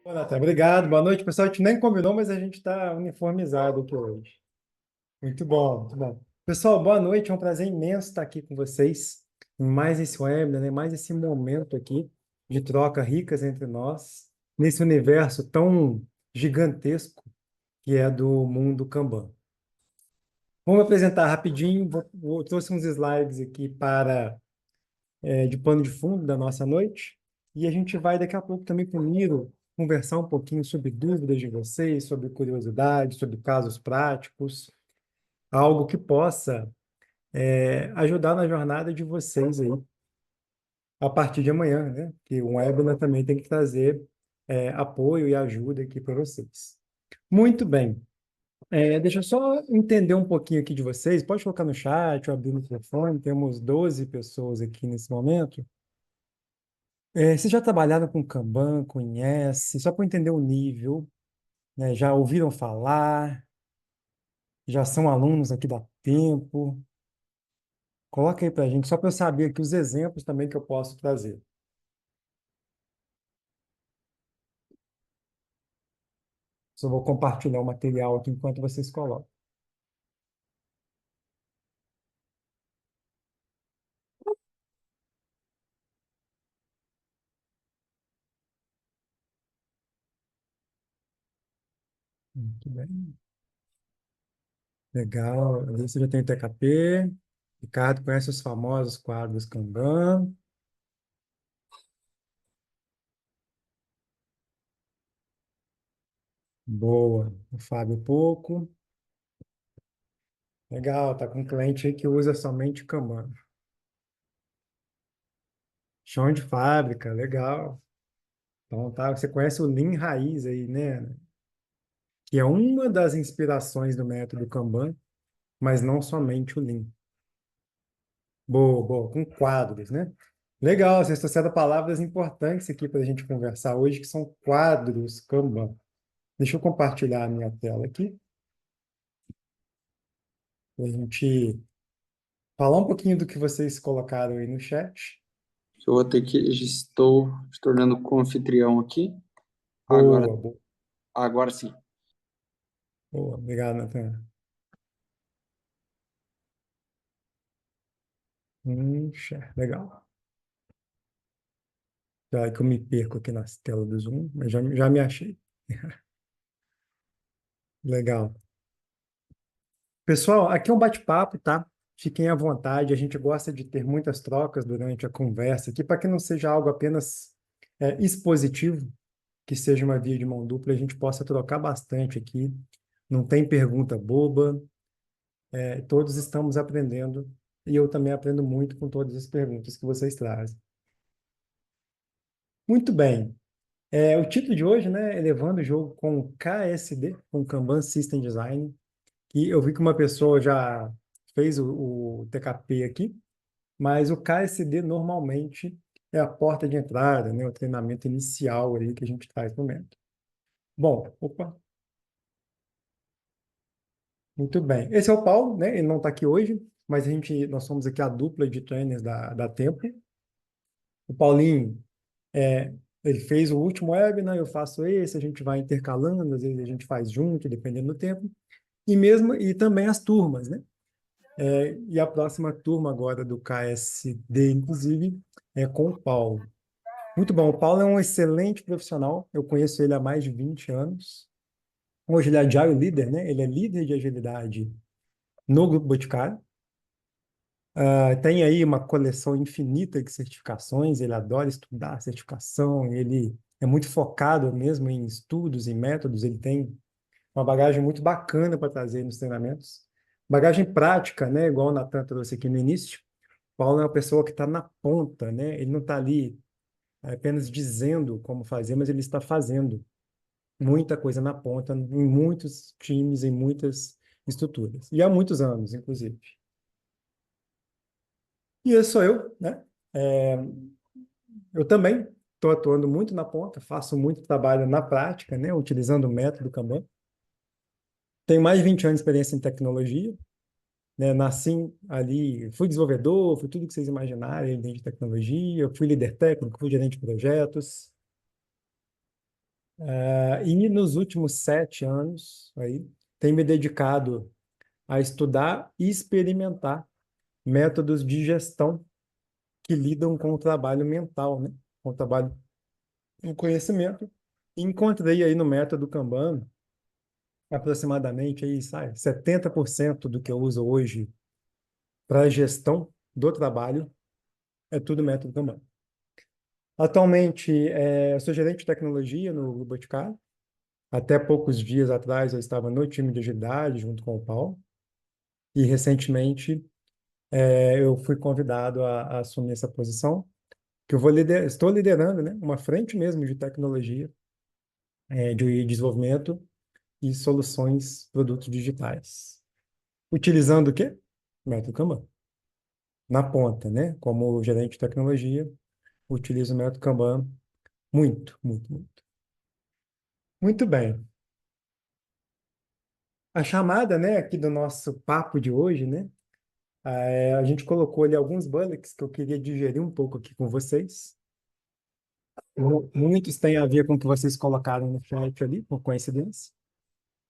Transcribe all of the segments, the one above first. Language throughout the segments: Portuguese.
Bom, Natan, obrigado. Boa noite, pessoal. A gente nem combinou, mas a gente está uniformizado aqui hoje. Muito bom, muito bom. Pessoal, boa noite. É um prazer imenso estar aqui com vocês em mais esse webinar, né? Mais esse momento aqui de troca ricas entre nós, nesse universo tão gigantesco que é do mundo Kanban. Vamos apresentar rapidinho. Trouxe uns slides aqui de pano de fundo da nossa noite. E a gente vai daqui a pouco também com o Miro conversar um pouquinho sobre dúvidas de vocês, sobre curiosidades, sobre casos práticos, algo que possa ajudar na jornada de vocês aí a partir de amanhã, né? Que o webinar também tem que trazer apoio e ajuda aqui para vocês. Muito bem. Deixa eu só entender um pouquinho aqui de vocês. Pode colocar no chat ou abrir o microfone. Temos 12 pessoas aqui nesse momento. Vocês já trabalharam com Kanban, conhece? Só para entender o nível, né? Já ouviram falar? Já são alunos aqui da Tempo? Coloca aí para a gente, só para eu saber aqui os exemplos também que eu posso trazer. Só vou compartilhar o material aqui enquanto vocês colocam. Muito bem. Legal. Ali você já tem o TKP. Ricardo conhece os famosos quadros Kanban. Boa. O Fábio pouco. Legal, tá com um cliente aí que usa somente Kanban. Chão de fábrica, legal. Então, tá, você conhece o Lean Raiz aí, né? Que é uma das inspirações do método Kanban, mas não somente o Lean. Boa, boa, com quadros, né? Legal, vocês trouxeram palavras importantes aqui para a gente conversar hoje, que são quadros Kanban. Deixa eu compartilhar a minha tela aqui, para a gente falar um pouquinho do que vocês colocaram aí no chat. Eu vou ter que. Estou se tornando co-anfitrião aqui. Agora, Boa, boa, agora sim. boa. Obrigado, Nathan. Legal. Já que eu me perco aqui na tela do Zoom, mas já me achei. Legal. Pessoal, aqui é um bate-papo, tá? Fiquem à vontade. A gente gosta de ter muitas trocas durante a conversa aqui, para que não seja algo apenas expositivo, que seja uma via de mão dupla, a gente possa trocar bastante aqui. Não tem pergunta boba, todos estamos aprendendo e eu também aprendo muito com todas as perguntas que vocês trazem. Muito bem. O título de hoje, né, Elevando o Jogo com KSD, com Kanban System Design. E eu vi que uma pessoa já fez o TKP aqui, mas o KSD normalmente é a porta de entrada, né? O treinamento inicial aí que a gente traz no método. Bom, opa, muito bem. Esse é o Paulo, né? Ele não está aqui hoje, mas nós somos aqui a dupla de trainers da Tempo. O Paulinho, é, ele fez o último webinar, eu faço esse, a gente vai intercalando, às vezes a gente faz junto, dependendo do tempo. E também as turmas, né? E a próxima turma agora do KSD, inclusive, é com o Paulo. Muito bom. O Paulo é um excelente profissional. Eu conheço ele há mais de 20 anos. Hoje ele é Agile Leader, né? Ele é líder de agilidade no Grupo Boticário. Tem aí uma coleção infinita de certificações. Ele adora estudar certificação. Ele é muito focado mesmo em estudos e métodos. Ele tem uma bagagem muito bacana para trazer nos treinamentos. Bagagem prática, né? Igual o Natan trouxe aqui no início. Paulo é uma pessoa que está na ponta, né? Ele não está ali apenas dizendo como fazer, mas ele está fazendo muita coisa na ponta, em muitos times, em muitas estruturas. E há muitos anos, inclusive. E esse sou eu, né? É, eu também estou atuando muito na ponta, faço muito trabalho na prática, né? Utilizando o método Kanban. Tenho mais de 20 anos de experiência em tecnologia. né? Nasci ali, fui desenvolvedor, fui tudo que vocês imaginarem dentro de tecnologia, fui líder técnico, fui gerente de projetos. E nos últimos 7 anos, aí, tenho me dedicado a estudar e experimentar métodos de gestão que lidam com o trabalho mental, né? Com o trabalho em conhecimento. E encontrei aí no método Kanban aproximadamente aí, sabe, 70% do que eu uso hoje para a gestão do trabalho é tudo método Kanban. Atualmente, eu sou gerente de tecnologia no Grupo Boticário. Até poucos dias atrás, eu estava no time de agilidade junto com o Paulo. E recentemente, eu fui convidado a assumir essa posição, que estou liderando, né, uma frente mesmo de tecnologia, de desenvolvimento e soluções, produtos digitais. Utilizando o quê? Método Kanban. Na ponta, né? Como gerente de tecnologia, utilizo o método Kanban muito, muito, muito. Muito bem. A chamada, né, aqui do nosso papo de hoje, né? A gente colocou ali alguns bullets que eu queria digerir um pouco aqui com vocês. Muitos têm a ver com o que vocês colocaram no chat ali, por coincidência.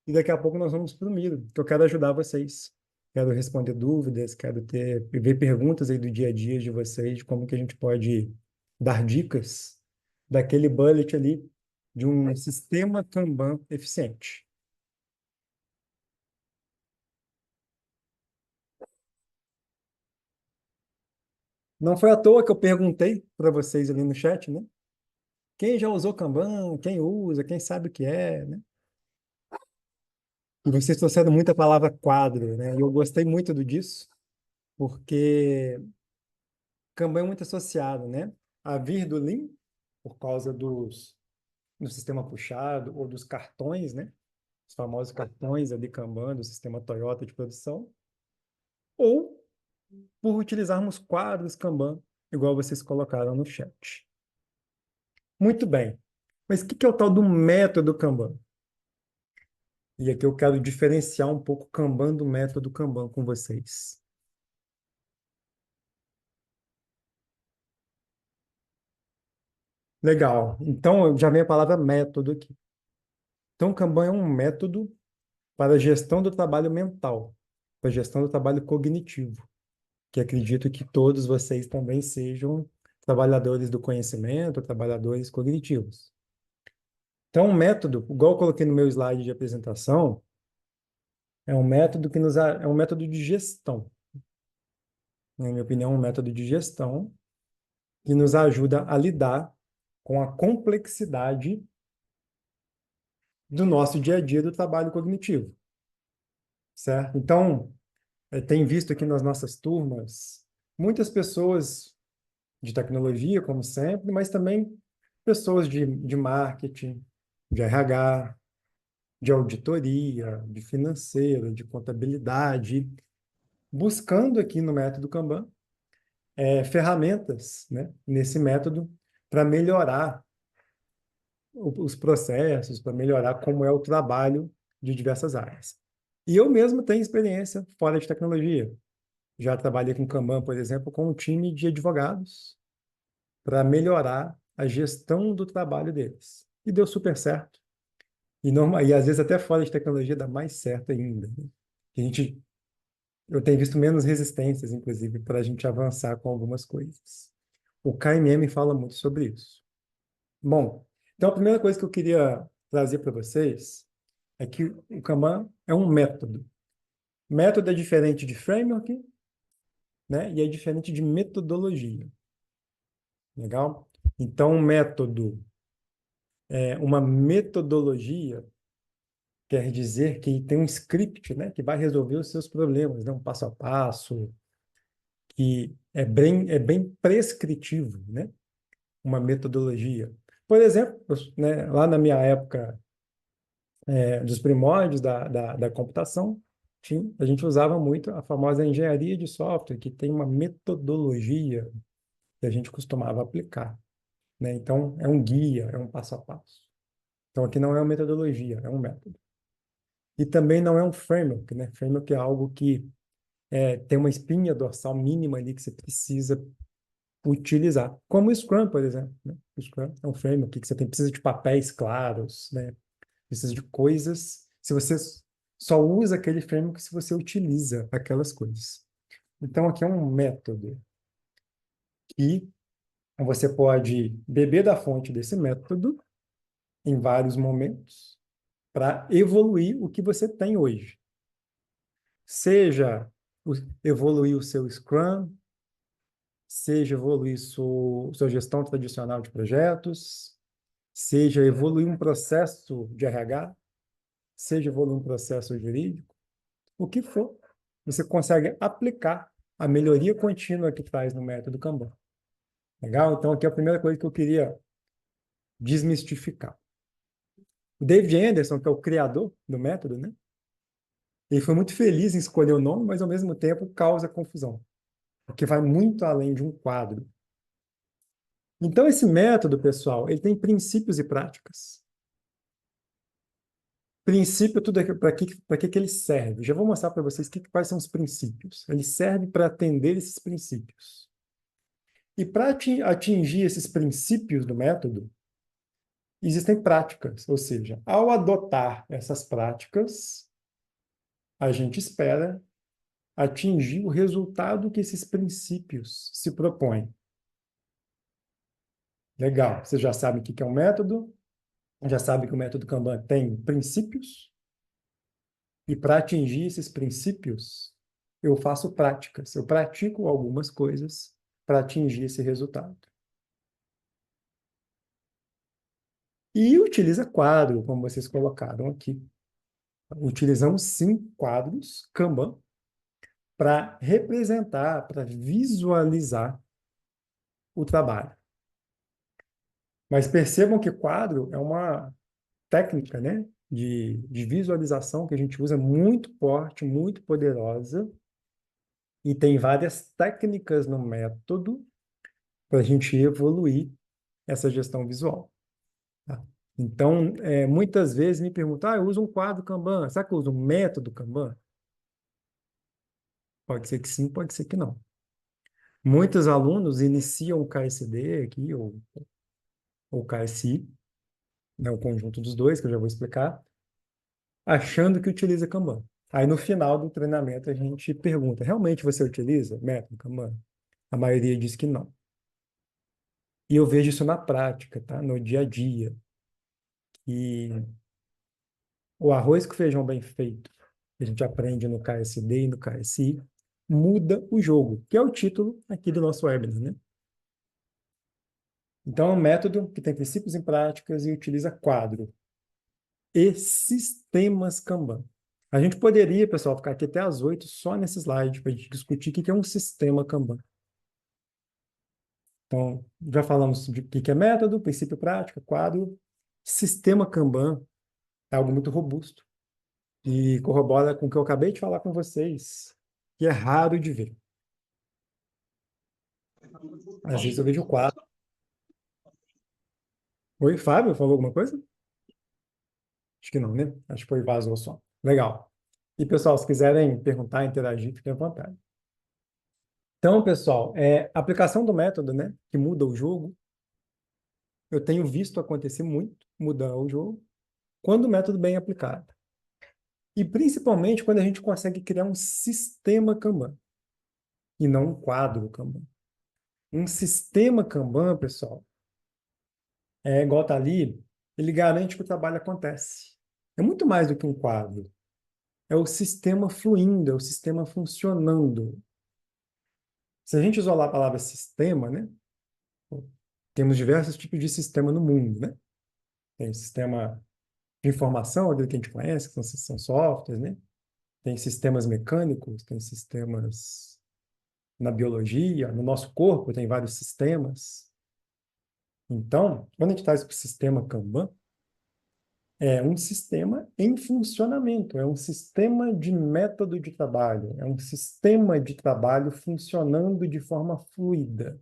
E daqui a pouco nós vamos para o Miro, que eu quero ajudar vocês. Quero responder dúvidas, quero ver perguntas aí do dia a dia de vocês, de como que a gente pode dar dicas daquele bullet ali de um sistema Kanban eficiente. Não foi à toa que eu perguntei para vocês ali no chat, né? Quem já usou Kanban? Quem usa? Quem sabe o que é, né? E vocês trouxeram muita palavra quadro, né? E eu gostei muito disso, porque Kanban é muito associado, né? A vir do Lean, por causa do sistema puxado ou dos cartões, né? Os famosos cartões ali Kanban do sistema Toyota de produção, ou por utilizarmos quadros Kanban, igual vocês colocaram no chat. Muito bem. Mas o que é o tal do método Kanban? E aqui eu quero diferenciar um pouco o Kanban do método Kanban com vocês. Legal. Então, já vem a palavra método aqui. Então, o Kanban é um método para a gestão do trabalho mental, para a gestão do trabalho cognitivo, que acredito que todos vocês também sejam trabalhadores do conhecimento, trabalhadores cognitivos. Então, um método, igual eu coloquei no meu slide de apresentação, é um método é um método de gestão. Na minha opinião, um método de gestão que nos ajuda a lidar com a complexidade do nosso dia a dia do trabalho cognitivo, certo? Então, tem visto aqui nas nossas turmas muitas pessoas de tecnologia, como sempre, mas também pessoas de marketing, de RH, de auditoria, de financeiro, de contabilidade, buscando aqui no método Kanban ferramentas, né, nesse método para melhorar os processos, para melhorar como é o trabalho de diversas áreas. E eu mesmo tenho experiência fora de tecnologia. Já trabalhei com Kanban, por exemplo, com um time de advogados para melhorar a gestão do trabalho deles. E deu super certo. E às vezes até fora de tecnologia dá mais certo ainda, né? Eu tenho visto menos resistências, inclusive, para a gente avançar com algumas coisas. O KMM fala muito sobre isso. Bom, então a primeira coisa que eu queria trazer para vocês é que o Kanban é um método. Método é diferente de framework, né? E é diferente de metodologia. Legal? Então, um método uma metodologia quer dizer que tem um script, né, que vai resolver os seus problemas, né, um passo a passo, que é bem prescritivo, né, uma metodologia. Por exemplo, né, lá na minha época dos primórdios da computação, a gente usava muito a famosa engenharia de software, que tem uma metodologia que a gente costumava aplicar, né? Então, é um guia, é um passo a passo. Então, aqui não é uma metodologia, é um método. E também não é um framework, né? Framework é algo que tem uma espinha dorsal mínima ali que você precisa utilizar. Como o Scrum, por exemplo, né? O Scrum é um framework que você precisa de papéis claros, né? Precisa de coisas. Se você só usa aquele framework se você utiliza aquelas coisas. Então, aqui é um método que você pode beber da fonte desse método em vários momentos para evoluir o que você tem hoje. Seja evoluir o seu Scrum, seja evoluir sua gestão tradicional de projetos, seja evoluir um processo de RH, seja evoluir um processo jurídico, o que for, você consegue aplicar a melhoria contínua que traz no método Kanban. Legal? Então, aqui é a primeira coisa que eu queria desmistificar. O David Anderson, que é o criador do método, né? Ele foi muito feliz em escolher o nome, mas ao mesmo tempo causa confusão, porque vai muito além de um quadro. Então, esse método, pessoal, ele tem princípios e práticas. Princípio, tudo para que ele serve? Já vou mostrar para vocês quais são os princípios. Ele serve para atender esses princípios. E para atingir esses princípios do método, existem práticas, ou seja, ao adotar essas práticas, a gente espera atingir o resultado que esses princípios se propõem. Legal, você já sabe o que é um método, já sabe que o método Kanban tem princípios, e para atingir esses princípios, eu faço práticas, eu pratico algumas coisas para atingir esse resultado. E utiliza quadro, como vocês colocaram aqui. Utilizamos sim quadros Kanban para representar, para visualizar o trabalho. Mas percebam que quadro é uma técnica, né, de visualização que a gente usa muito forte, muito poderosa, e tem várias técnicas no método para a gente evoluir essa gestão visual. Tá? Então, muitas vezes me perguntam, eu uso um quadro Kanban, será que eu uso um método Kanban? Pode ser que sim, pode ser que não. Muitos alunos iniciam o KSD aqui, ou KSI, né, o conjunto dos dois, que eu já vou explicar, achando que utiliza Kanban. Aí, no final do treinamento, a gente pergunta, realmente você utiliza método Kanban? A maioria diz que não. E eu vejo isso na prática, tá? No dia a dia. E o arroz com feijão bem feito, que a gente aprende no KSD e no KSI, muda o jogo, que é o título aqui do nosso webinar, né? Então, é um método que tem princípios e práticas e utiliza quadro e sistemas Kanban. A gente poderia, pessoal, ficar aqui até às 8 só nesse slide para a gente discutir o que é um sistema Kanban. Então, já falamos de o que é método, princípio, prática, quadro. Sistema Kanban é algo muito robusto e corrobora com o que eu acabei de falar com vocês, que é raro de ver. Às vezes eu vejo quadro. Oi, Fábio, falou alguma coisa? Acho que não, né? Acho que foi vazou só. Legal. E, pessoal, se quiserem perguntar, interagir, fiquem à vontade. Então, pessoal, a aplicação do método, né, que muda o jogo, eu tenho visto acontecer muito, mudar o jogo, quando o método bem aplicado. E principalmente quando a gente consegue criar um sistema Kanban, e não um quadro Kanban. Um sistema Kanban, pessoal, igual tá ali, ele garante que o trabalho acontece. É muito mais do que um quadro. É o sistema fluindo, é o sistema funcionando. Se a gente isolar a palavra sistema, né? Temos diversos tipos de sistema no mundo, né? Tem sistema de informação, aquele que a gente conhece, que são softwares, né? Tem sistemas mecânicos, tem sistemas na biologia, no nosso corpo tem vários sistemas. Então, quando a gente traz para o sistema Kanban, é um sistema em funcionamento, é um sistema de método de trabalho, é um sistema de trabalho funcionando de forma fluida.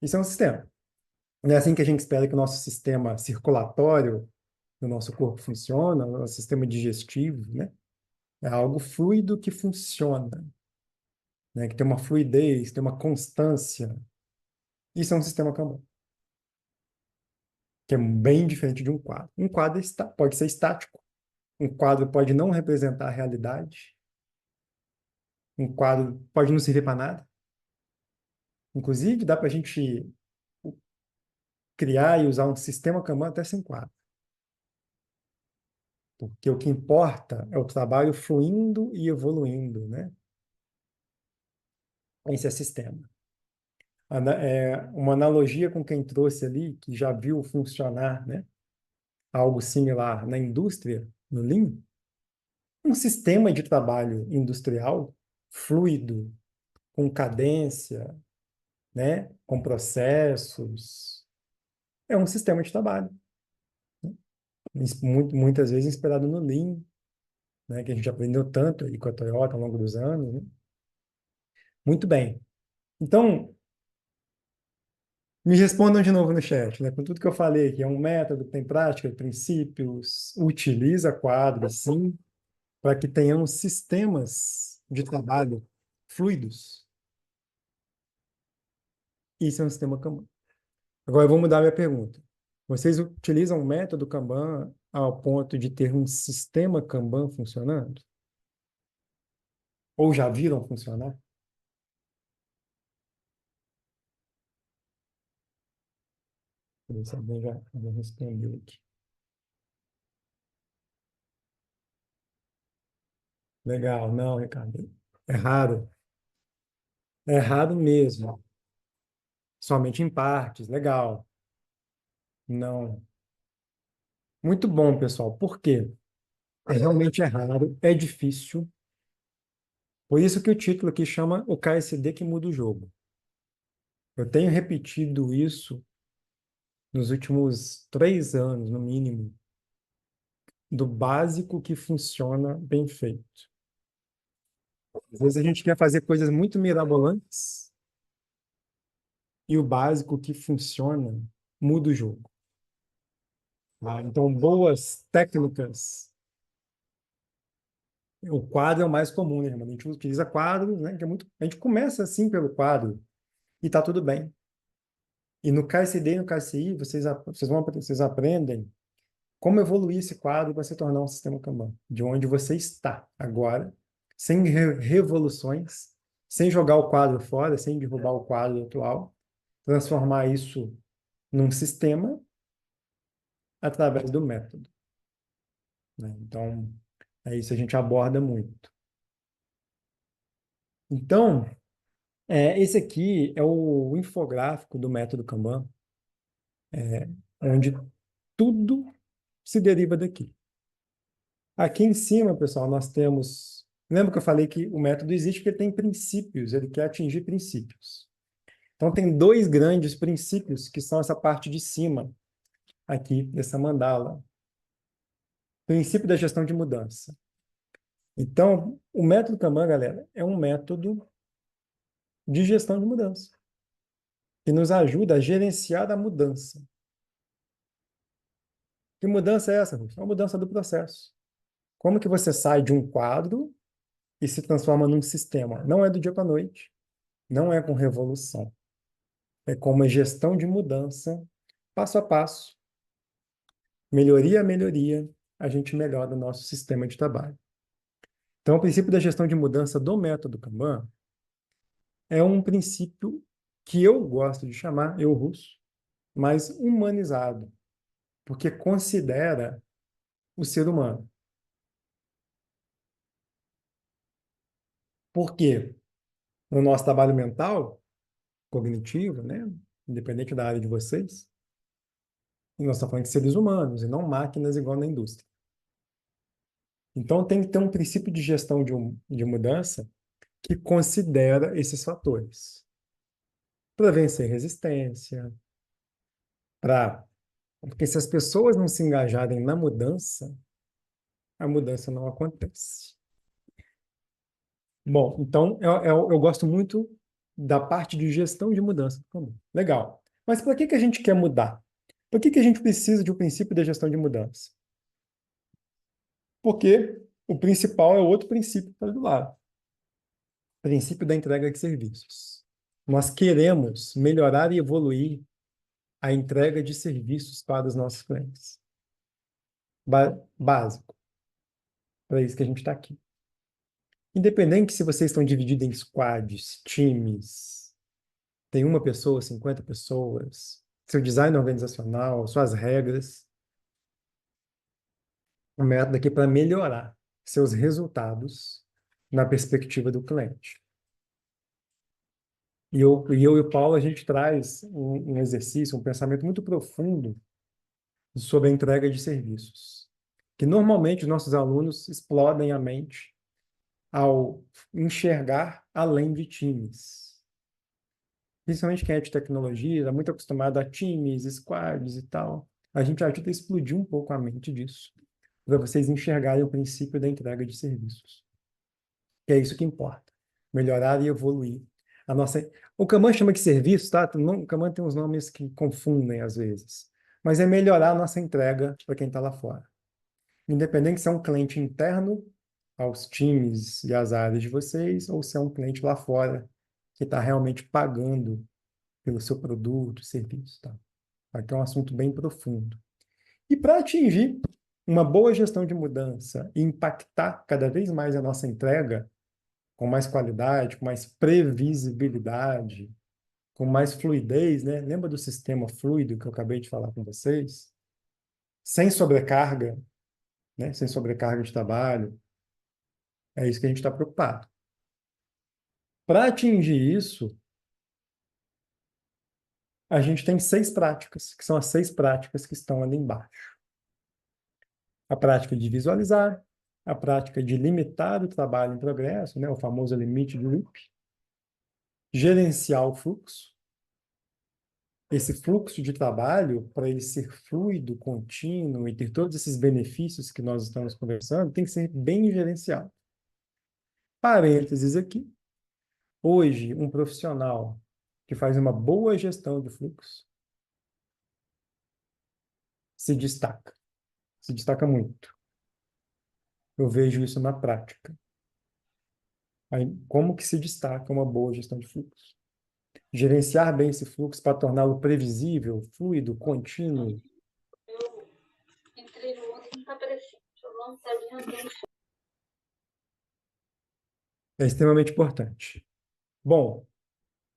Isso é um sistema. Não é assim que a gente espera que o nosso sistema circulatório do nosso corpo funciona, o nosso sistema digestivo, né? É algo fluido que funciona, né? Que tem uma fluidez, tem uma constância. Isso é um sistema Kanban, que é bem diferente de um quadro. Um quadro pode ser estático. Um quadro pode não representar a realidade. Um quadro pode não servir para nada. Inclusive, dá para a gente criar e usar um sistema Kanban até sem quadro. Porque o que importa é o trabalho fluindo e evoluindo, né? Esse é sistema. Uma analogia com quem trouxe ali, que já viu funcionar, né? Algo similar na indústria, no Lean, um sistema de trabalho industrial fluido, com cadência, né? Com processos, é um sistema de trabalho. Muitas vezes inspirado no Lean, né? Que a gente aprendeu tanto aí com a Toyota ao longo dos anos, né? Muito bem. Então, me respondam de novo no chat, né? Com tudo que eu falei aqui, é um método, tem prática, princípios, utiliza quadros, sim, para que tenhamos sistemas de trabalho fluidos. Isso é um sistema Kanban. Agora eu vou mudar minha pergunta. Vocês utilizam o método Kanban ao ponto de ter um sistema Kanban funcionando? Ou já viram funcionar? Deixa eu ver se alguém já respondeu aqui. Legal, não, Ricardo. É raro. É raro mesmo. Somente em partes, legal. Não. Muito bom, pessoal. Por quê? Realmente é raro, é difícil. Por isso que o título aqui chama o KSD que muda o jogo. Eu tenho repetido isso nos últimos 3 anos, no mínimo, do básico que funciona bem feito. Às vezes a gente quer fazer coisas muito mirabolantes e o básico que funciona muda o jogo. Tá? Então, boas técnicas. O quadro é o mais comum, né? A gente utiliza quadros, né? Que é muito... A gente começa assim pelo quadro e tá tudo bem. E no KSD e no KSI, vocês aprendem como evoluir esse quadro para se tornar um sistema Kanban, de onde você está agora, sem revoluções, sem jogar o quadro fora, sem derrubar o quadro atual, transformar isso num sistema através do método, né? Então, é isso que a gente aborda muito. Então, esse aqui é o infográfico do método Kanban, onde tudo se deriva daqui. Aqui em cima, pessoal, nós temos. Lembra que eu falei que o método existe porque ele tem princípios, ele quer atingir princípios. Então, tem dois grandes princípios que são essa parte de cima, aqui, dessa mandala. Princípio da gestão de mudança. Então, o método Kanban, galera, é um método de gestão de mudança, que nos ajuda a gerenciar a mudança. Que mudança é essa, Ruth? É uma mudança do processo. Como que você sai de um quadro e se transforma num sistema? Não é do dia para a noite, não é com revolução. É com uma gestão de mudança, passo a passo, melhoria a melhoria, a gente melhora o nosso sistema de trabalho. Então, o princípio da gestão de mudança do método Kanban é um princípio que eu gosto de chamar, eu russo, mais humanizado, porque considera o ser humano. Por quê? No nosso trabalho mental, cognitivo, né? Independente da área de vocês, e nós estamos falando de seres humanos e não máquinas igual na indústria. Então, tem que ter um princípio de gestão de mudança que considera esses fatores. Para vencer resistência, para... Porque se as pessoas não se engajarem na mudança, a mudança não acontece. Bom, então eu gosto muito da parte de gestão de mudança também. Legal. Mas para que a gente quer mudar? Por que a gente precisa de um princípio da gestão de mudança? Porque o principal é outro princípio que está do lado. Princípio da entrega de serviços. Nós queremos melhorar e evoluir a entrega de serviços para os nossos clientes. Básico. Para isso que a gente está aqui. Independente se vocês estão divididos em squads, times, tem uma pessoa, 50 pessoas, seu design organizacional, suas regras, o método aqui é para melhorar seus resultados na perspectiva do cliente. E eu e o Paulo, a gente traz um exercício, um pensamento muito profundo sobre a entrega de serviços, que normalmente os nossos alunos explodem a mente ao enxergar além de times. Principalmente quem é de tecnologia, está muito acostumado a times, squads e tal. A gente ajuda a explodir um pouco a mente disso, para vocês enxergarem o princípio da entrega de serviços. Que é isso que importa. Melhorar e evoluir. A nossa... O Kanban chama de serviço, tá? O Kanban tem uns nomes que confundem às vezes. Mas é melhorar a nossa entrega para quem está lá fora. Independente se é um cliente interno aos times e às áreas de vocês, ou se é um cliente lá fora que está realmente pagando pelo seu produto, serviço, tá? Aqui é um assunto bem profundo. E para atingir uma boa gestão de mudança e impactar cada vez mais a nossa entrega, com mais qualidade, com mais previsibilidade, com mais fluidez, né? Lembra do sistema fluido que eu acabei de falar com vocês? Sem sobrecarga, né? Sem sobrecarga de trabalho. É isso que a gente está preocupado. Para atingir isso, a gente tem 6 práticas, que são as 6 práticas que estão ali embaixo. A prática de visualizar, a prática de limitar o trabalho em progresso, né? O famoso limite do loop. Gerenciar o fluxo. Esse fluxo de trabalho, para ele ser fluido, contínuo e ter todos esses benefícios que nós estamos conversando, tem que ser bem gerenciado. Parênteses aqui. Hoje, um profissional que faz uma boa gestão de fluxo se destaca muito. Eu vejo isso na prática. Aí, como que se destaca uma boa gestão de fluxo? Gerenciar bem esse fluxo para torná-lo previsível, fluido, contínuo. Eu entrei no outro e não está aparecendo. Deixa eu lançar minha. É extremamente importante. Bom,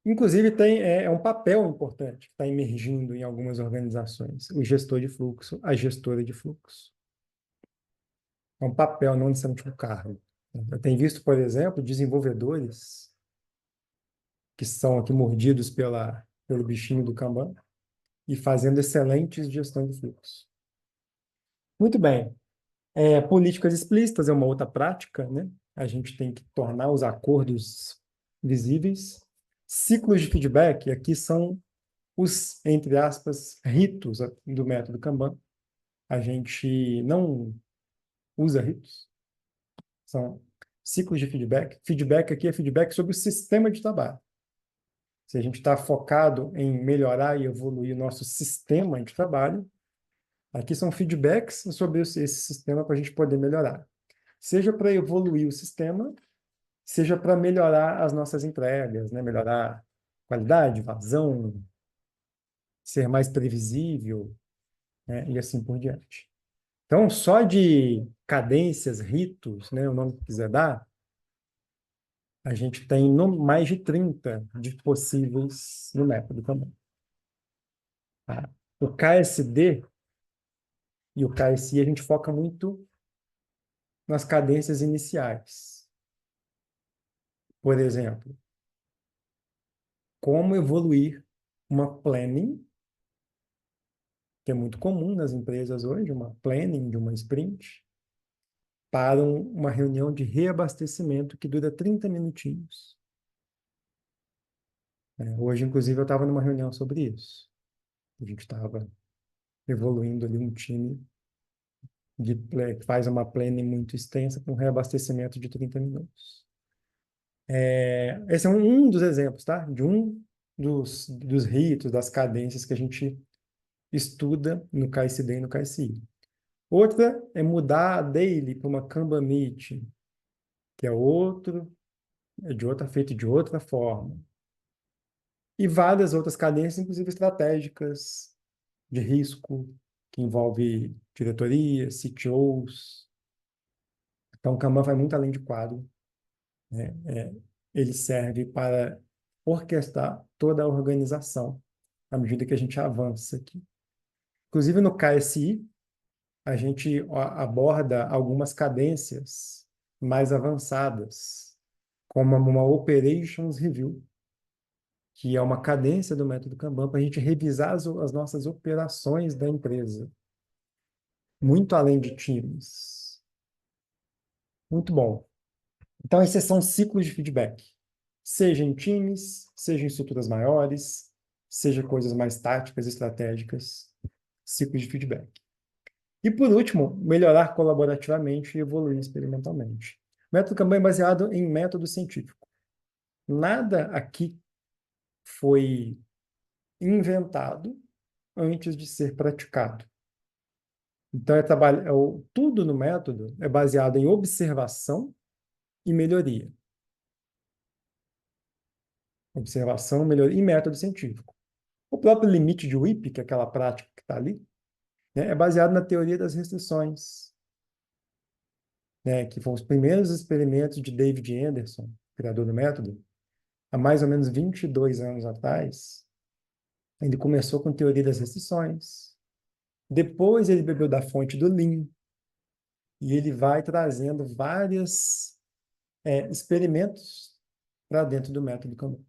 inclusive é um papel importante que está emergindo em algumas organizações. O gestor de fluxo, a gestora de fluxo. É um papel, não necessariamente um cargo. Eu tenho visto, por exemplo, desenvolvedores que são aqui mordidos pelo bichinho do Kanban e fazendo excelentes gestão de fluxo. Muito bem. Políticas explícitas é uma outra prática, né? A gente tem que tornar os acordos visíveis. Ciclos de feedback, aqui são os, entre aspas, ritos do método Kanban. A gente não usa ritos, são ciclos de feedback. Feedback aqui é feedback sobre o sistema de trabalho. Se a gente está focado em melhorar e evoluir o nosso sistema de trabalho, aqui são feedbacks sobre esse sistema para a gente poder melhorar. Seja para evoluir o sistema, seja para melhorar as nossas entregas, né? Melhorar qualidade, vazão, ser mais previsível, né? E assim por diante. Então, só de cadências, ritos, né? O nome que quiser dar, a gente tem mais de 30 de possíveis no método também. Tá? O KSD e o KSI, a gente foca muito nas cadências iniciais. Por exemplo, como evoluir uma planning, que é muito comum nas empresas hoje, uma planning de uma sprint, para uma reunião de reabastecimento que dura 30 minutinhos. Hoje, inclusive, eu estava numa reunião sobre isso. A gente estava evoluindo ali um time que faz uma planning muito extensa com reabastecimento de 30 minutos. Esse é um dos exemplos, tá? De um dos ritos, das cadências que a gente estuda no KSD e no KSI. Outra é mudar a daily para uma Kanban meeting, que feito de outra forma. E várias outras cadências, inclusive estratégicas, de risco, que envolve diretoria, CTOs. Então, o Kanban vai muito além de quadro, né? Ele serve para orquestrar toda a organização à medida que a gente avança aqui. Inclusive, no KSI, a gente aborda algumas cadências mais avançadas, como uma Operations Review, que é uma cadência do método Kanban para a gente revisar as nossas operações da empresa, muito além de times. Muito bom. Então, esses são ciclos de feedback, seja em times, seja em estruturas maiores, seja coisas mais táticas, estratégicas, ciclos de feedback. E, por último, melhorar colaborativamente e evoluir experimentalmente. O método Kanban é baseado em método científico. Nada aqui foi inventado antes de ser praticado. Então, tudo no método é baseado em observação e melhoria. Observação, melhoria e método científico. O próprio limite de WIP, que é aquela prática que está ali, né, é baseado na teoria das restrições, né, que foram os primeiros experimentos de David Anderson, criador do método, há mais ou menos 22 anos atrás. Ele começou com teoria das restrições, depois ele bebeu da fonte do Lean, e ele vai trazendo vários experimentos para dentro do método Kanban.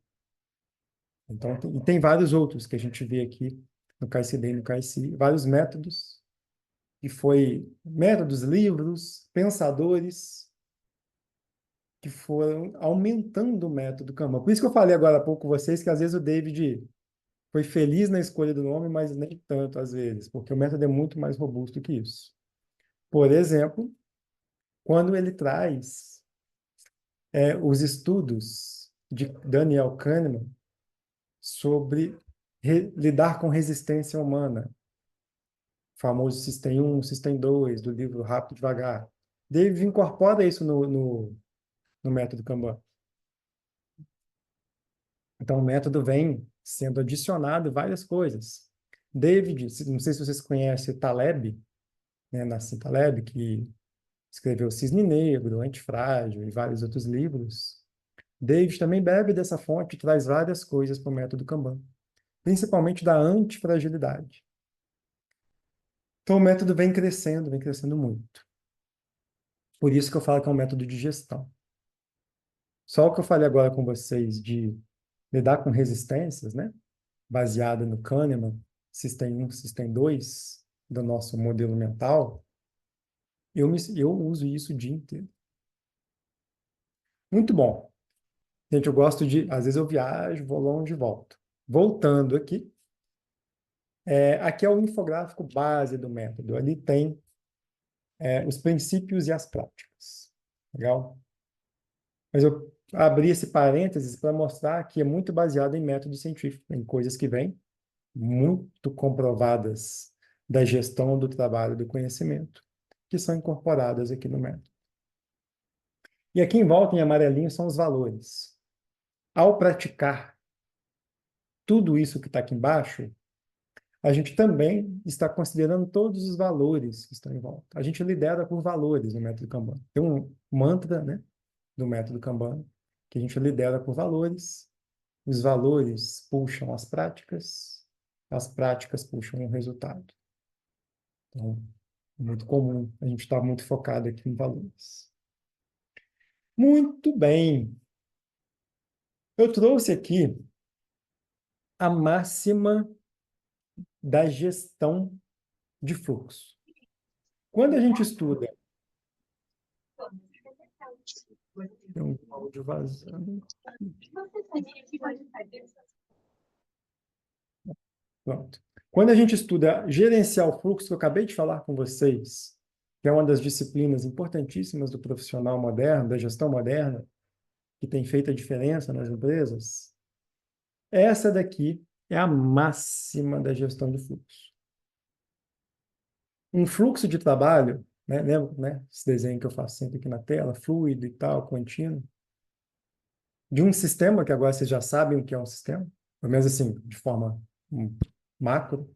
Então, tem vários outros que a gente vê aqui no KICD e no KIC, vários métodos, que foi métodos, livros, pensadores, que foram aumentando o método Kanban. Por isso que eu falei agora há pouco com vocês que às vezes o David foi feliz na escolha do nome, mas nem tanto às vezes, porque o método é muito mais robusto que isso. Por exemplo, quando ele traz os estudos de Daniel Kahneman sobre lidar com resistência humana, o famoso System 1, System 2, do livro Rápido e Devagar. David incorpora isso no método Kanban. Então, o método vem sendo adicionado várias coisas. David, não sei se vocês conhecem Taleb, né, Nassim Taleb, que escreveu Cisne Negro, Antifrágil e vários outros livros. David também bebe dessa fonte e traz várias coisas para o método Kanban, principalmente da antifragilidade. Então, o método vem crescendo muito. Por isso que eu falo que é um método de gestão. Só o que eu falei agora com vocês de lidar com resistências, né? Baseada no Kahneman, System 1, System 2, do nosso modelo mental, eu uso isso o dia inteiro. Muito bom. Gente, eu gosto de... Às vezes eu viajo, vou longe e volto. Voltando aqui. Aqui é o infográfico base do método. Ali tem os princípios e as práticas. Legal? Mas eu abri esse parênteses para mostrar que é muito baseado em método científico, em coisas que vêm muito comprovadas da gestão do trabalho do conhecimento, que são incorporadas aqui no método. E aqui em volta, em amarelinho, são os valores. Ao praticar tudo isso que está aqui embaixo, a gente também está considerando todos os valores que estão em volta. A gente lidera por valores no método Kanban. Tem um mantra, né, do método Kanban, que a gente lidera por valores. Os valores puxam as práticas puxam o resultado. Então, é muito comum a gente estar muito focado aqui em valores. Muito bem. Eu trouxe aqui a máxima da gestão de fluxo. Quando a gente estuda... Tem um áudio vazando. Pronto. Quando a gente estuda gerenciar o fluxo, que eu acabei de falar com vocês, que é uma das disciplinas importantíssimas do profissional moderno, da gestão moderna, que tem feito a diferença nas empresas, essa daqui é a máxima da gestão de fluxo. um fluxo de trabalho, né? Lembra, né? Esse desenho que eu faço sempre aqui na tela, fluido e tal, contínuo, de um sistema, que agora vocês já sabem o que é um sistema, pelo menos assim, de forma macro,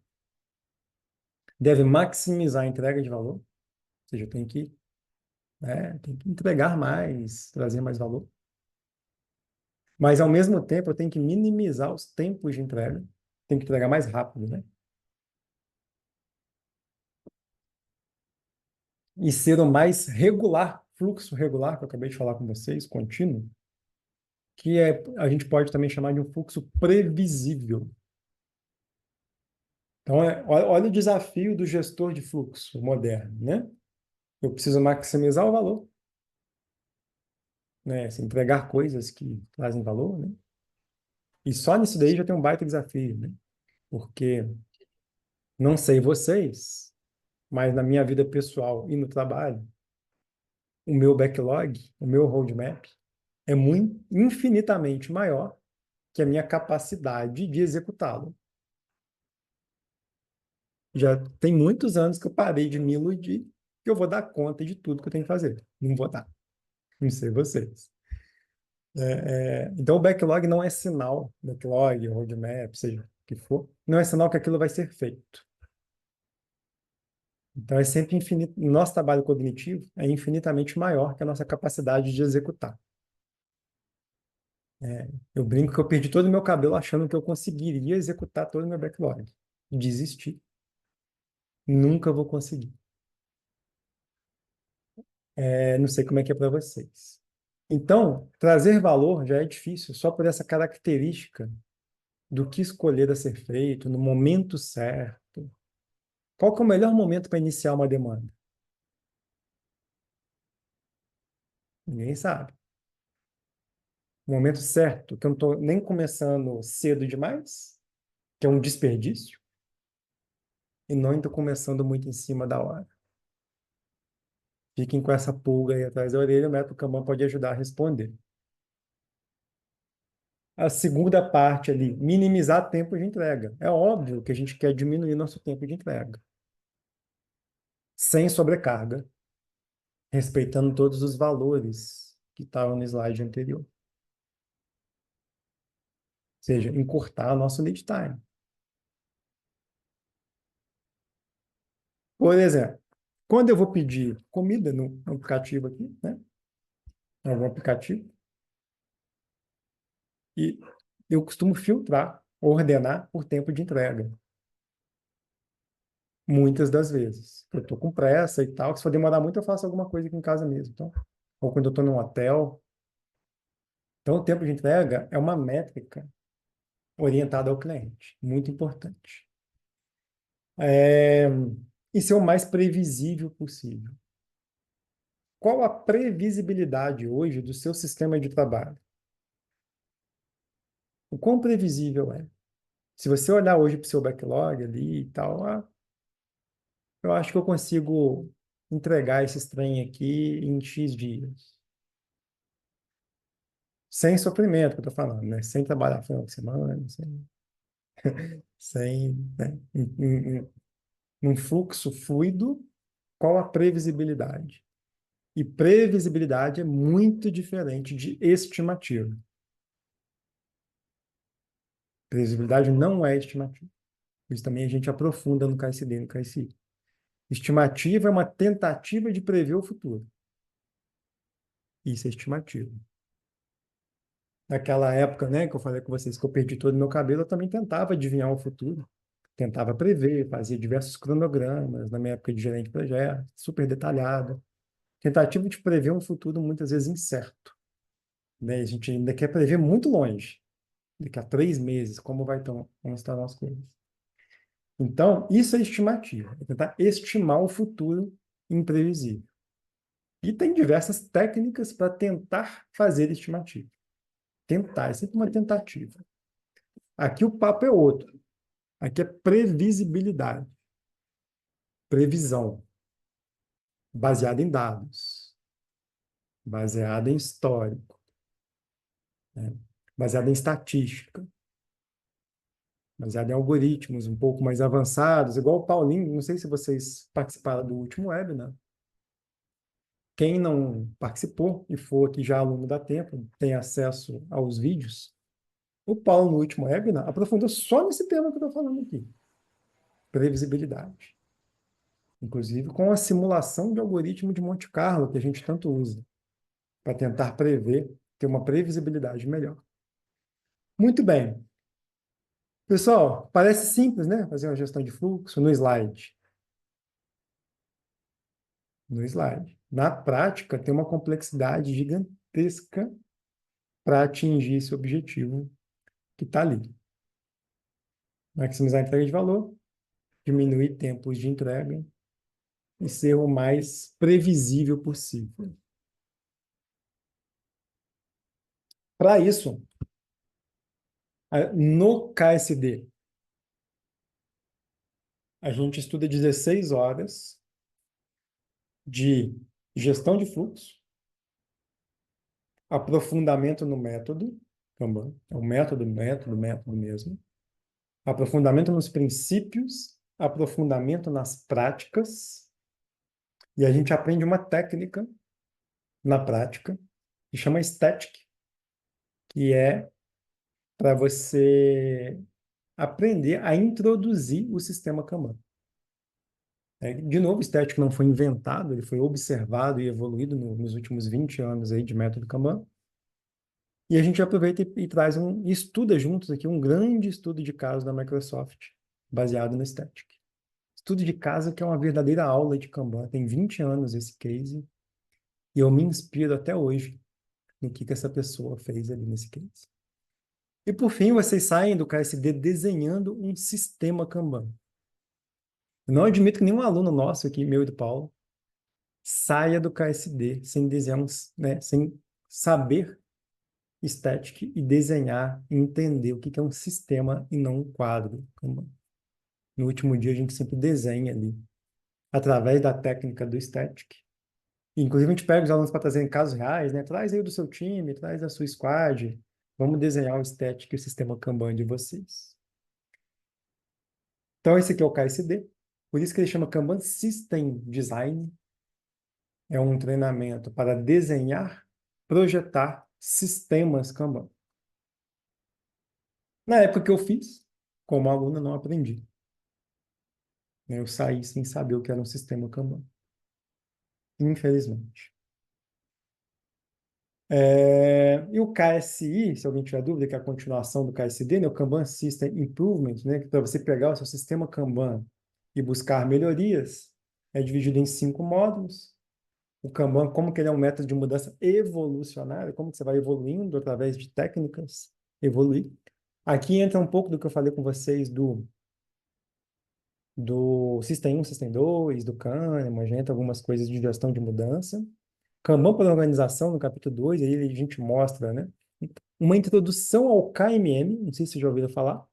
deve maximizar a entrega de valor, ou seja, tem que entregar mais, trazer mais valor. Mas, ao mesmo tempo, eu tenho que minimizar os tempos de entrega, tenho que entregar mais rápido, né? E ser o mais regular, fluxo regular, que eu acabei de falar com vocês, contínuo, a gente pode também chamar de um fluxo previsível. Então, olha o desafio do gestor de fluxo moderno, né? Eu preciso maximizar o valor, né? Assim, entregar coisas que trazem valor, né? E só nisso daí já tem um baita desafio, né? Porque não sei vocês, mas na minha vida pessoal e no trabalho, o meu backlog, o meu roadmap, é muito, infinitamente maior que a minha capacidade de executá-lo. Já tem muitos anos que eu parei de me iludir que eu vou dar conta de tudo que eu tenho que fazer. Não vou dar. Não sei vocês. Então, o backlog não é sinal, backlog, roadmap, seja o que for, não é sinal que aquilo vai ser feito. Então, é sempre infinito. Nosso trabalho cognitivo é infinitamente maior que a nossa capacidade de executar. Eu brinco que eu perdi todo o meu cabelo achando que eu conseguiria executar todo o meu backlog. Desisti. Nunca vou conseguir. Não sei como é que é para vocês. Então, trazer valor já é difícil só por essa característica do que escolher a ser feito no momento certo. Qual que é o melhor momento para iniciar uma demanda? Ninguém sabe. O momento certo, que eu não estou nem começando cedo demais, que é um desperdício, e não estou começando muito em cima da hora. Fiquem com essa pulga aí atrás da orelha, o método Kanban pode ajudar a responder. A segunda parte ali, minimizar tempo de entrega. É óbvio que a gente quer diminuir nosso tempo de entrega, sem sobrecarga, respeitando todos os valores que estavam no slide anterior. Ou seja, encurtar nosso lead time. Por exemplo, quando eu vou pedir comida no aplicativo aqui, né? Em algum aplicativo, e eu costumo filtrar, ordenar por tempo de entrega. Muitas das vezes. Eu estou com pressa e tal. Se for demorar muito, eu faço alguma coisa aqui em casa mesmo. Então, ou quando eu estou num hotel. Então, o tempo de entrega é uma métrica orientada ao cliente. Muito importante. É... E ser o mais previsível possível. Qual a previsibilidade hoje do seu sistema de trabalho? O quão previsível é? Se você olhar hoje para o seu backlog ali e tal, eu acho que eu consigo entregar esse trem aqui em X dias. Sem sofrimento, que eu tô falando, né? Sem trabalhar final de semana, né? Num fluxo fluido, qual a previsibilidade? E previsibilidade é muito diferente de estimativa. Previsibilidade não é estimativa. Isso também a gente aprofunda no KSD e no KSI. Estimativa é uma tentativa de prever o futuro. Isso é estimativa. Naquela época, né, que eu falei com vocês que eu perdi todo o meu cabelo, eu também tentava adivinhar o futuro. Tentava prever, fazia diversos cronogramas na minha época de gerente de projeto, super detalhada. Tentativa de prever um futuro muitas vezes incerto. Né? A gente ainda quer prever muito longe. Daqui a 3 meses, como estarão as coisas. Então, isso é estimativa. É tentar estimar o futuro imprevisível. E tem diversas técnicas para tentar fazer estimativa. Tentar, é sempre uma tentativa. Aqui o papo é outro. Aqui é previsibilidade. Previsão. Baseada em dados. Baseada em histórico. Né? Baseada em estatística. baseado em algoritmos um pouco mais avançados, igual o Paulinho. Não sei se vocês participaram do último webinar. Quem não participou e for aqui já aluno da Tempo, tem acesso aos vídeos. O Paulo, no último webinar, aprofundou só nesse tema que eu estou falando aqui. Previsibilidade. Inclusive com a simulação de algoritmo de Monte Carlo, que a gente tanto usa, para tentar prever, ter uma previsibilidade melhor. Muito bem. Pessoal, parece simples, né? Fazer uma gestão de fluxo no slide. No slide. Na prática, tem uma complexidade gigantesca para atingir esse objetivo que está ali. Maximizar a entrega de valor, diminuir tempos de entrega e ser o mais previsível possível. Para isso, no KSD, a gente estuda 16 horas de gestão de fluxo, aprofundamento no método, Kanban, é o método mesmo, aprofundamento nos princípios, aprofundamento nas práticas, e a gente aprende uma técnica na prática, que chama Static, que é para você aprender a introduzir o sistema Kanban. De novo, o Static não foi inventado, ele foi observado e evoluído nos últimos 20 anos aí de método Kanban. E a gente aproveita e traz estuda juntos aqui um grande estudo de caso da Microsoft, baseado no Static. Estudo de caso que é uma verdadeira aula de Kanban. Tem 20 anos esse case, e eu me inspiro até hoje no que essa pessoa fez ali nesse case. E por fim, vocês saem do KSD desenhando um sistema Kanban. Eu não admito que nenhum aluno nosso aqui, meu e do Paulo, saia do KSD sem desenhar, né, sem saber Static e desenhar e entender o que é um sistema e não um quadro Kanban. No último dia, a gente sempre desenha ali, através da técnica do Static. Inclusive, a gente pega os alunos para trazer em casos reais, né? Traz aí do seu time, traz da sua squad. Vamos desenhar o Static e o sistema Kanban de vocês. Então, esse aqui é o KSD. Por isso que ele chama Kanban System Design. É um treinamento para desenhar, projetar sistemas Kanban. Na época que eu fiz, como aluno, não aprendi. Eu saí sem saber o que era um sistema Kanban. Infelizmente. E o KSI, se alguém tiver dúvida, que é a continuação do KSD, né, o Kanban System Improvement, né, que para você pegar o seu sistema Kanban e buscar melhorias, é dividido em 5 módulos. O Kanban, como que ele é um método de mudança evolucionária, como que você vai evoluindo através de técnicas, evoluir. Aqui entra um pouco do que eu falei com vocês do System 1, System 2, do Kahneman, já entra algumas coisas de gestão de mudança. Kanban para organização, no capítulo 2, aí a gente mostra, né, uma introdução ao KMM, não sei se vocês já ouviram falar.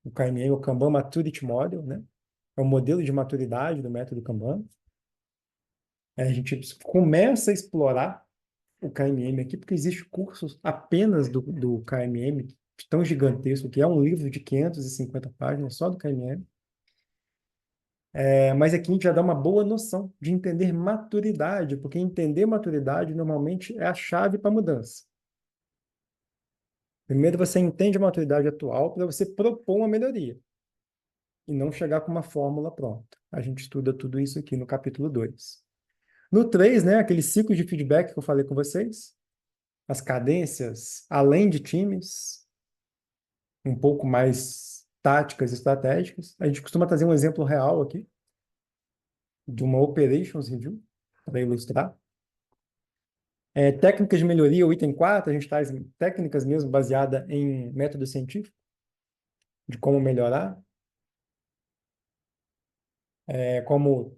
O KMM é o Kanban Maturity Model, né? É o modelo de maturidade do método Kanban. A gente começa a explorar o KMM aqui, porque existe cursos apenas do KMM, tão gigantesco, que é um livro de 550 páginas só do KMM. Mas aqui a gente já dá uma boa noção de entender maturidade, porque entender maturidade normalmente é a chave para a mudança. Primeiro você entende a maturidade atual para você propor uma melhoria e não chegar com uma fórmula pronta. A gente estuda tudo isso aqui no capítulo 2. No 3, né, aquele ciclo de feedback que eu falei com vocês, as cadências além de times, um pouco mais táticas e estratégicas. A gente costuma trazer um exemplo real aqui de uma Operations Review para ilustrar. Técnicas de melhoria, o item 4, a gente traz técnicas mesmo baseadas em método científico, de como melhorar, como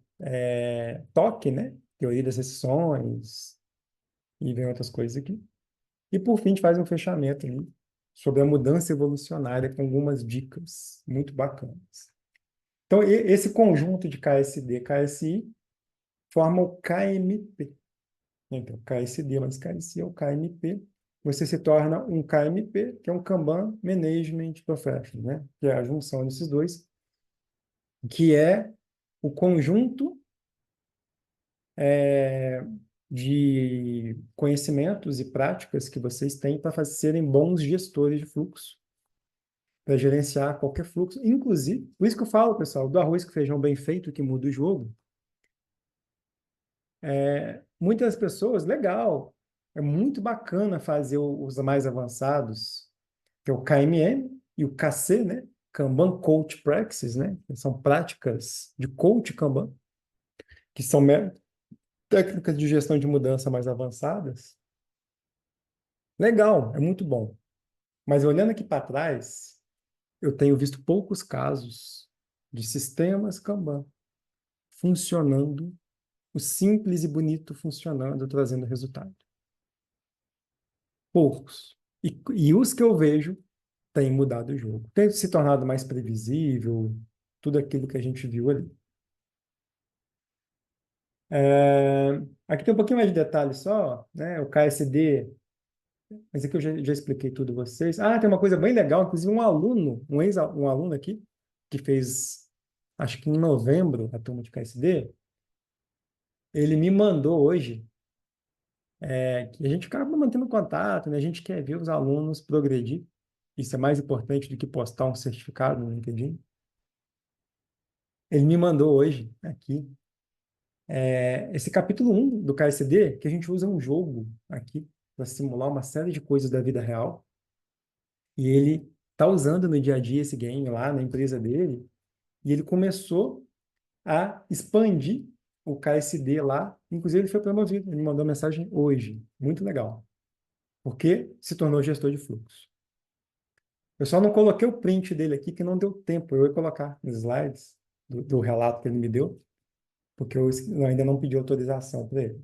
toque, né? Teoria das exceções, e vem outras coisas aqui. E, por fim, a gente faz um fechamento ali sobre a mudança evolucionária com algumas dicas muito bacanas. Então, esse conjunto de KSD e KSI forma o KMP. Então, KSD mais KSI é o KMP, você se torna um KMP, que é um Kanban Management Professional, né? Que é a junção desses dois, que é o conjunto de conhecimentos e práticas que vocês têm para serem bons gestores de fluxo, para gerenciar qualquer fluxo, inclusive, por isso que eu falo, pessoal, do arroz com feijão bem feito que muda o jogo. Muitas pessoas, legal, é muito bacana fazer os mais avançados, que é o KMM e o KC, né? Kanban Coach Practices, né? Que são práticas de coach Kanban, que são técnicas de gestão de mudança mais avançadas. Legal, é muito bom. Mas olhando aqui para trás, eu tenho visto poucos casos de sistemas Kanban funcionando, o simples e bonito funcionando, trazendo resultado. Poucos. E os que eu vejo têm mudado o jogo. Tem se tornado mais previsível, tudo aquilo que a gente viu ali. Aqui tem um pouquinho mais de detalhe só, né? O KSD, mas aqui eu já expliquei tudo a vocês. Ah, tem uma coisa bem legal, inclusive um aluno aqui, que fez, acho que em novembro, a turma de KSD, ele me mandou hoje, que a gente acaba mantendo contato, né? A gente quer ver os alunos progredir. Isso é mais importante do que postar um certificado no LinkedIn. Ele me mandou hoje, aqui, esse capítulo 1 do KSD, que a gente usa um jogo aqui para simular uma série de coisas da vida real. E ele está usando no dia a dia esse game lá na empresa dele. E ele começou a expandir o KSD lá. Inclusive, ele foi promovido. Ele me mandou mensagem hoje. Muito legal. Porque se tornou gestor de fluxo. Eu só não coloquei o print dele aqui, que não deu tempo. Eu ia colocar nos slides do relato que ele me deu, porque eu ainda não pedi autorização para ele.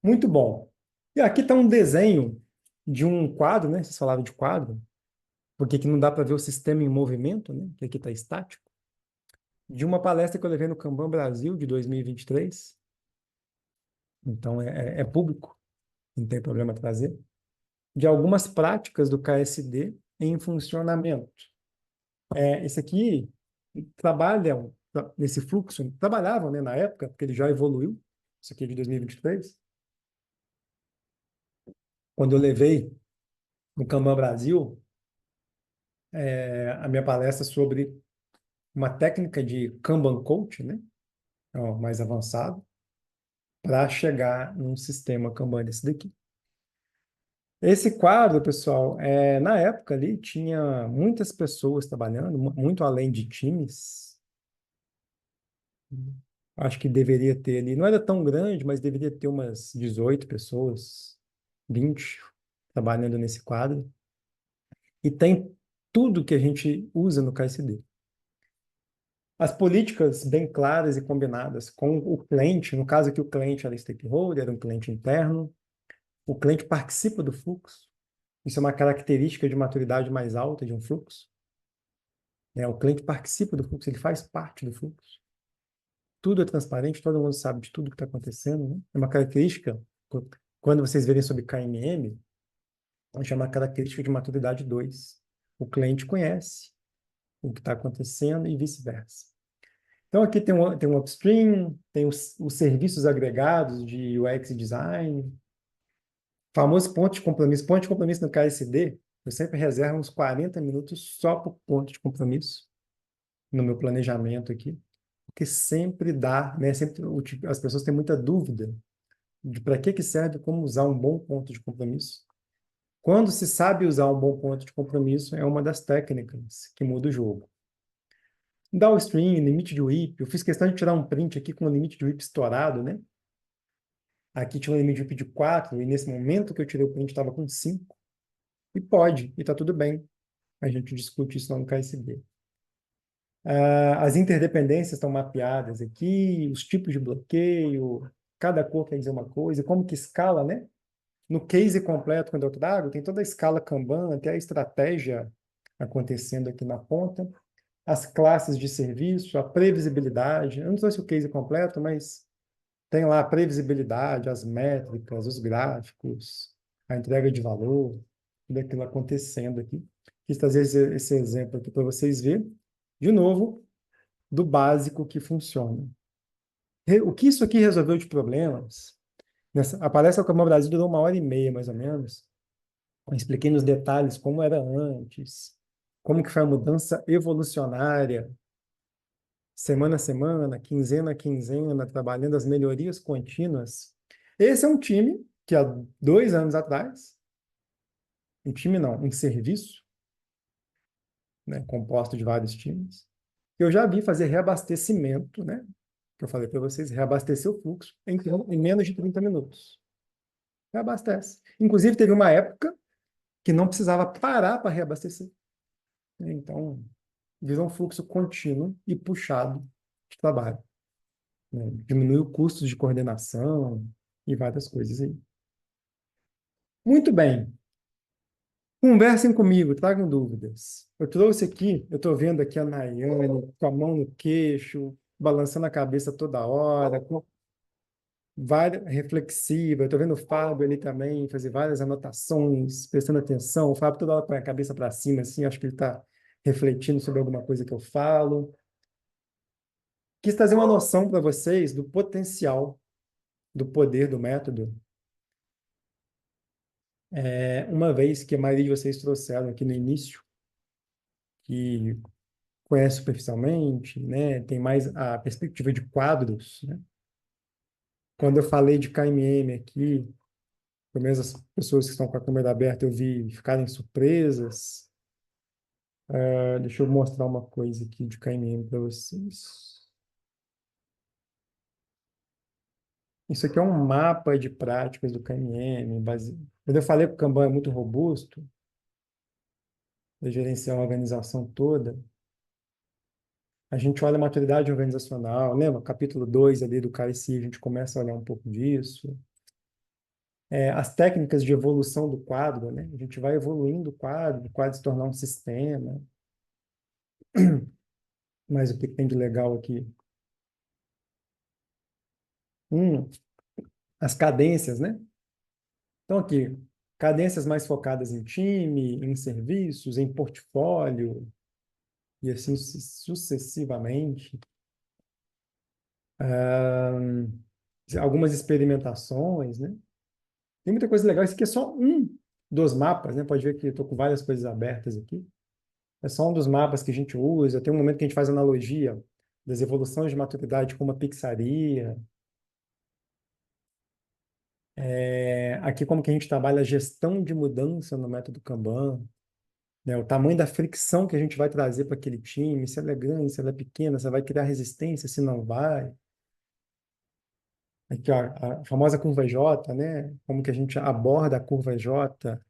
Muito bom. E aqui está um desenho de um quadro, né? Vocês falaram de quadro, porque aqui não dá para ver o sistema em movimento, né? Que aqui está estático. De uma palestra que eu levei no Kanban Brasil de 2023. Então, é público, não tem problema trazer. De algumas práticas do KSD em funcionamento. Esse aqui trabalham nesse fluxo, trabalhavam, né, na época, porque ele já evoluiu. Isso aqui é de 2023. Quando eu levei no Kanban Brasil, a minha palestra sobre uma técnica de Kanban Coach, né, mais avançado, para chegar num sistema Kanban desse daqui. Esse quadro, pessoal, na época ali tinha muitas pessoas trabalhando, muito além de times. Acho que deveria ter ali, não era tão grande, mas deveria ter umas 18 pessoas, 20 trabalhando nesse quadro. E tem tudo que a gente usa no KSD. As políticas bem claras e combinadas com o cliente, no caso aqui o cliente era stakeholder, era um cliente interno, o cliente participa do fluxo. Isso é uma característica de maturidade mais alta de um fluxo. O cliente participa do fluxo, ele faz parte do fluxo. Tudo é transparente, todo mundo sabe de tudo que está acontecendo, né? É uma característica, quando vocês verem sobre KMM, a gente chama a característica de maturidade 2. O cliente conhece o que está acontecendo e vice-versa. Então, aqui tem um upstream, tem os serviços agregados de UX design, famoso ponto de compromisso. Ponto de compromisso no KSD, eu sempre reservo uns 40 minutos só para o ponto de compromisso no meu planejamento aqui, porque sempre dá, né? Sempre as pessoas têm muita dúvida de para que serve, como usar um bom ponto de compromisso. Quando se sabe usar um bom ponto de compromisso, é uma das técnicas que muda o jogo. Downstream, limite de WIP. Eu fiz questão de tirar um print aqui com o limite de WIP estourado, né? Aqui tinha um limite de WIP de 4, e nesse momento que eu tirei o print estava com 5. E pode, e está tudo bem. A gente discute isso lá no KSD. As interdependências estão mapeadas aqui, os tipos de bloqueio, cada cor quer dizer uma coisa, como que escala, né? No case completo, quando eu trago, tem toda a escala Kanban, até a estratégia acontecendo aqui na ponta, as classes de serviço, a previsibilidade. Eu não sei se o case completo, mas tem lá a previsibilidade, as métricas, os gráficos, a entrega de valor, tudo aquilo acontecendo aqui. Quis trazer esse exemplo aqui para vocês verem, de novo, do básico que funciona. O que isso aqui resolveu de problemas? A palestra com a Brasil durou 1h30, mais ou menos. Eu expliquei nos detalhes como era antes, como que foi a mudança evolucionária, semana a semana, quinzena a quinzena, trabalhando as melhorias contínuas. Esse é um time que há 2 anos atrás, um time não, um serviço, né, composto de vários times, eu já vi fazer reabastecimento, né, que eu falei para vocês, reabastecer o fluxo em menos de 30 minutos. Reabastece. Inclusive, teve uma época que não precisava parar para reabastecer. Então, virou um fluxo contínuo e puxado de trabalho, né? Diminuiu custos de coordenação e várias coisas aí. Muito bem. Conversem comigo, tragam dúvidas. Eu trouxe aqui, eu estou vendo aqui a Nayane com a mão no queixo, balançando a cabeça toda hora, com várias, reflexiva. Eu estou vendo o Fábio ali também, fazer várias anotações, prestando atenção. O Fábio toda hora põe a cabeça para cima, assim, acho que ele está refletindo sobre alguma coisa que eu falo. Quis trazer uma noção para vocês do potencial, do poder do método, uma vez que a maioria de vocês trouxeram aqui no início, que conhece superficialmente, né, tem mais a perspectiva de quadros, né? Quando eu falei de KMM aqui, pelo menos as pessoas que estão com a câmera aberta, eu vi ficarem surpresas. Deixa eu mostrar uma coisa aqui de KMM para vocês. Isso aqui é um mapa de práticas do KMM. Quando eu falei que o Kanban é muito robusto, de gerenciar a organização toda, a gente olha a maturidade organizacional, lembra? Capítulo 2 ali do KSI, a gente começa a olhar um pouco disso. As técnicas de evolução do quadro, né? A gente vai evoluindo o quadro se tornar um sistema. Mas o que tem de legal aqui? As cadências, né? Então, aqui, cadências mais focadas em time, em serviços, em portfólio, e assim sucessivamente. Algumas experimentações, né? Tem muita coisa legal. Esse aqui é só um dos mapas, né? Pode ver que eu estou com várias coisas abertas aqui. É só um dos mapas que a gente usa. Tem um momento que a gente faz analogia das evoluções de maturidade com uma pizzaria. Aqui como que a gente trabalha a gestão de mudança no método Kanban, né? O tamanho da fricção que a gente vai trazer para aquele time, se ela é grande, se ela é pequena, se ela vai criar resistência, se não vai. Aqui, ó, a famosa curva J, né? Como que a gente aborda a curva J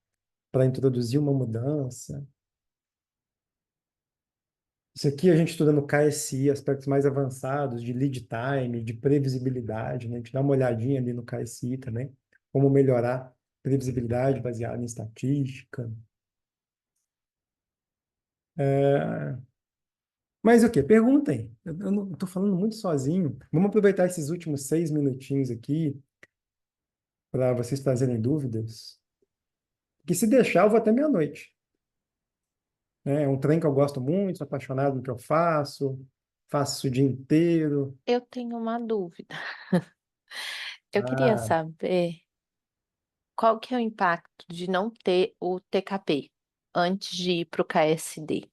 para introduzir uma mudança. Isso aqui a gente estuda no KSI, aspectos mais avançados de lead time, de previsibilidade, né? A gente dá uma olhadinha ali no KSI também, como melhorar previsibilidade baseada em estatística. Mas o quê? Perguntem. Eu não estou falando muito sozinho. Vamos aproveitar esses últimos 6 minutinhos aqui para vocês trazerem dúvidas. Que se deixar, eu vou até meia-noite. É um trem que eu gosto muito, sou apaixonado no que eu faço isso o dia inteiro. Eu tenho uma dúvida. Eu queria Ah, saber qual que é o impacto de não ter o TKP antes de ir para o KSD?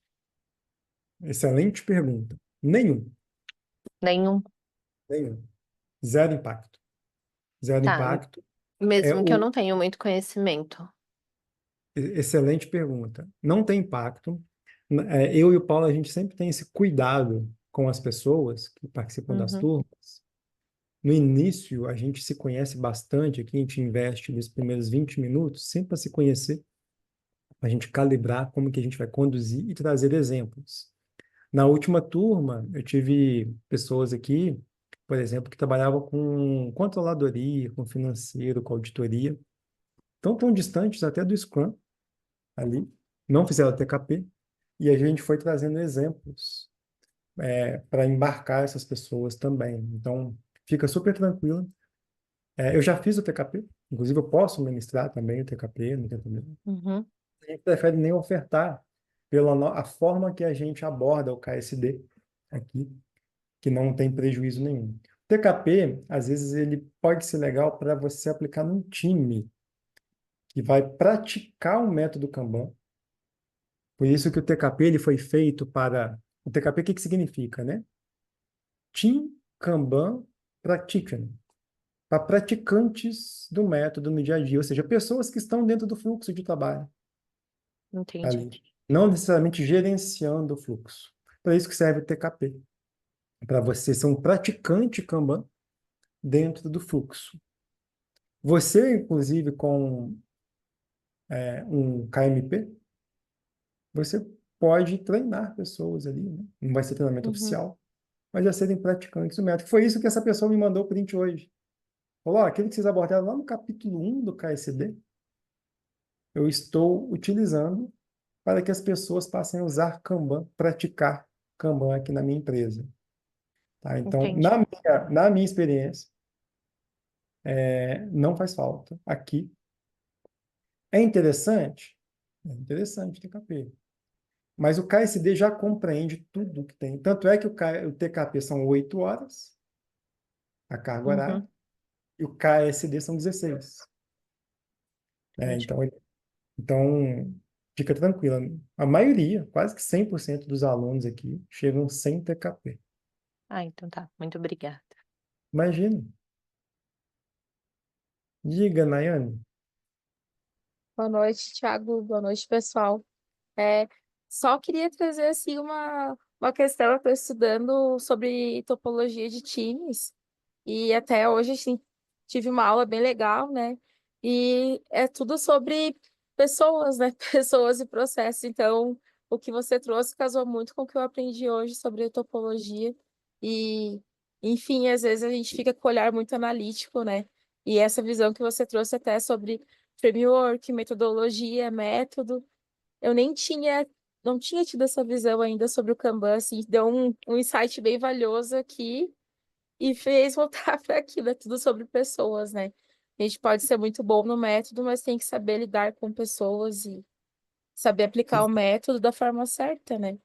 excelente pergunta. Nenhum, Nenhum. nenhum. Zero impacto. Zero Tá, impacto. mesmo que eu não tenha muito conhecimento. Excelente pergunta. Não tem impacto. Eu e o Paulo, a gente sempre tem esse cuidado com as pessoas que participam das Uhum. turmas. No início, a gente se conhece bastante aqui, a gente investe nos primeiros 20 minutos, sempre para se conhecer, para a gente calibrar como que a gente vai conduzir e trazer exemplos. Na última turma, eu tive pessoas aqui, por exemplo, que trabalhavam com controladoria, com financeiro, com auditoria, tão distantes até do Scrum ali, não fizeram TKP, e a gente foi trazendo exemplos para embarcar essas pessoas também. Então, fica super tranquilo. Eu já fiz o TKP, Inclusive, eu posso ministrar também o TKP, não tem problema. Uhum. A gente prefere nem ofertar a forma que a gente aborda o KSD aqui, que não tem prejuízo nenhum. O TKP, às vezes, ele pode ser legal para você aplicar num time que vai praticar o método Kanban. Por isso que o TKP ele foi feito para... O TKP, o que significa, né? Team Kanban Practitioner. Para praticantes do método no dia a dia, ou seja, pessoas que estão dentro do fluxo de trabalho Entendi. ali, não necessariamente gerenciando o fluxo. Para isso que serve o TKP, para você ser um praticante Kanban dentro do fluxo. Você, inclusive, com um KMP, você pode treinar pessoas ali, né? Não vai ser treinamento Uhum. oficial, mas já serem praticantes do método. Foi isso que essa pessoa me mandou o print hoje. Falou, ó, aquilo que vocês abordaram lá no capítulo 1 do KSD, eu estou utilizando para que as pessoas passem a usar Kanban, praticar Kanban aqui na minha empresa. Tá? Então, Entendi. na minha experiência, não faz falta aqui. É interessante? É interessante o TKP. Mas o KSD já compreende tudo que tem. Tanto é que o TKP são 8 horas, a carga horária, Uhum. e o KSD são 16. Entendi. Então, fica tranquila. A maioria, quase que 100% dos alunos aqui, chegam sem TKP. Ah, então tá. Muito obrigada. Imagina. Diga, Nayane. Boa noite, Thiago. Boa noite, pessoal. É, só queria trazer assim uma questão. Eu estou estudando sobre topologia de times e até hoje assim, tive uma aula bem legal, né? E é tudo sobre pessoas, né? Pessoas e processos. Então, o que você trouxe casou muito com o que eu aprendi hoje sobre topologia. E, enfim, às vezes a gente fica com o olhar muito analítico, né? E essa visão que você trouxe até sobre framework, metodologia, método. Eu nem tinha, não tinha tido essa visão ainda sobre o Kanban, assim, deu um insight bem valioso aqui e fez voltar para aquilo, é tudo sobre pessoas, né? A gente pode ser muito bom no método, mas tem que saber lidar com pessoas e saber aplicar o método da forma certa, né?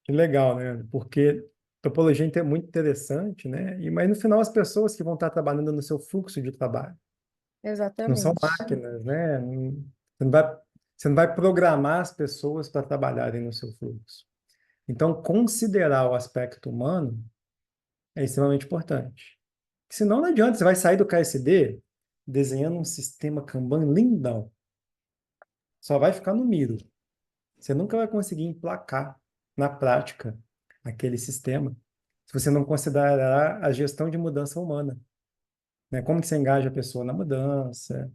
Que legal, né? Porque topologia é muito interessante, né? Mas no final as pessoas que vão estar trabalhando no seu fluxo de trabalho não são Exatamente. máquinas, né? Você não vai, você não vai programar as pessoas para trabalharem no seu fluxo. Então, considerar o aspecto humano é extremamente importante. Senão não adianta, você vai sair do KSD desenhando um sistema Kanban lindão. Só vai ficar no miro. Você nunca vai conseguir emplacar na prática aquele sistema se você não considerar a gestão de mudança humana, né? Como que você engaja a pessoa na mudança,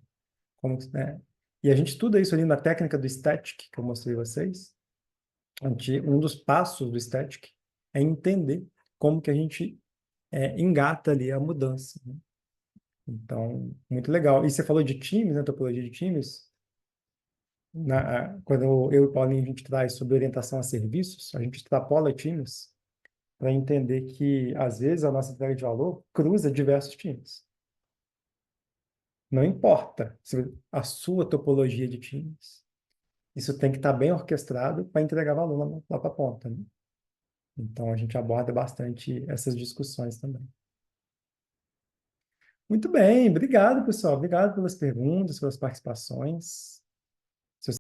né? E a gente estuda isso ali na técnica do static, que eu mostrei a vocês. Um dos passos do static é entender como que a gente engata ali a mudança, né? Então, muito legal. E você falou de times, né? Topologia de times. Quando eu e o Paulinho a gente traz sobre orientação a serviços, a gente extrapola times para entender que, às vezes, a nossa entrega de valor cruza diversos times. Não importa a sua topologia de times. Isso tem que estar bem orquestrado para entregar valor lá para a ponta, né? Então, a gente aborda bastante essas discussões também. Muito bem, obrigado, pessoal. Obrigado pelas perguntas, pelas participações.